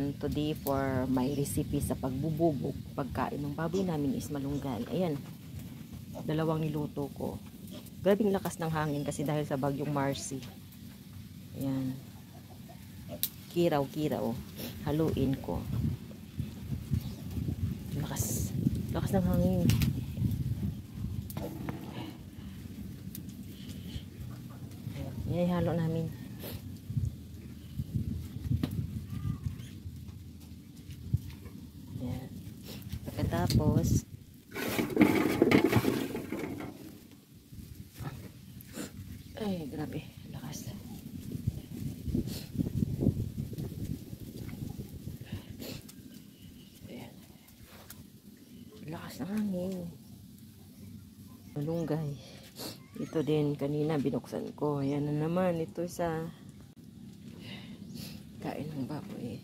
naman today for my recipe sa pagbububog. Pagkain ng baboy namin is malunggay. Ayan, dalawang niluto ko. Grabing lakas ng hangin kasi dahil sa bagyong Marcy. Ayan, kiraw-kiraw. Haluin ko. Lakas ng hangin. Ayan, ihalo namin. Ayan. Pagkatapos, ay, grabe, lakas. Ayan. Lakas ng hangin. Malunggay. Ito din, kanina binuksan ko. Ayan na naman, ito sa kain ng baboy.